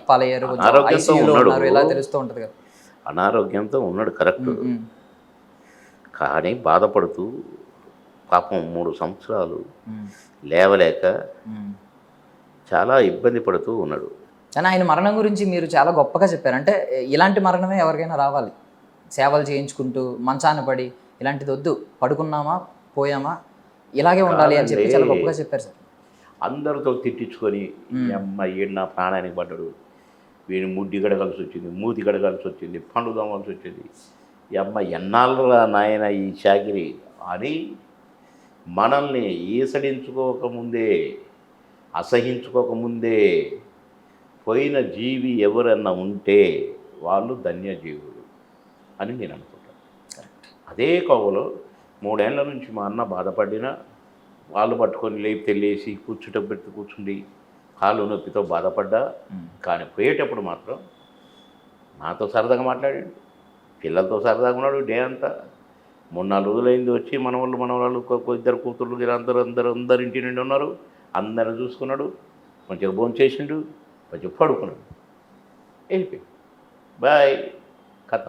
పాలయ్యారు, కొంచెం అనారోగ్యంతో ఐసీయూలో ఉన్నాడు, ఉన్నారు, ఇలా తెలుస్తూ ఉంటుంది కదా. అనారోగ్యంతో ఉన్నాడు కరెక్ట్. ఉమ్, ఉమ్, కానీ బాధపడుతూ పాపం 3 సంవత్సరాలు ఉమ్, లేవలేక ఉమ్. చాలా ఇబ్బంది పడుతూ ఉన్నాడు. కానీ ఆయన మరణం గురించి మీరు చాలా గొప్పగా చెప్పారు. అంటే ఇలాంటి మరణమే ఎవరికైనా రావాలి, సేవలు చేయించుకుంటూ మంచాన పడి ఇలాంటిది వద్దు, పడుకున్నామా పోయామా ఇలాగే ఉండాలి అని చెప్పి కాదండి, చాలా గొప్పగా చెప్పారు సార్. అందరితో తిట్టించుకొని ఈ అమ్మాయి ఈడు నా ప్రాణానికి పడ్డాడు, వీడిని ముడ్డి గడగాల్సి వచ్చింది, మూతి గడగాల్సి వచ్చింది, పండు తోమాల్సి వచ్చింది, ఈ అమ్మాయి ఎన్నాళ్ళరా నాయన ఈ చాకిరి అని మనల్ని ఈసడించుకోకముందే, అసహించుకోకముందే పోయిన జీవి ఎవరన్నా ఉంటే వాళ్ళు ధన్యజీవులు అని నేను అనుకుంటాను. అదే కోవలో 3 ఏళ్ల నుంచి మా అన్న బాధపడినా వాళ్ళు పట్టుకొని లేపి తెల్లేసి కూర్చుంటూ కూర్చుండి కాళ్ళు నొప్పితో బాధపడ్డా, కానీ పోయేటప్పుడు మాత్రం నాతో సరదాగా మాట్లాడాడు, పిల్లలతో సరదాగా ఉన్నాడు డే అంతా. 3-4 రోజులైంది వచ్చి మనవాళ్ళు 2 కూతుళ్ళు అందరు ఇంటి నుండి ఉన్నారు, అందరిని చూసుకున్నాడు, మంచిగా భోంచేసిండు, కొంచెం పడుకున్నాడు, వెళ్ళిపోయాడు, బాయ్, కథ.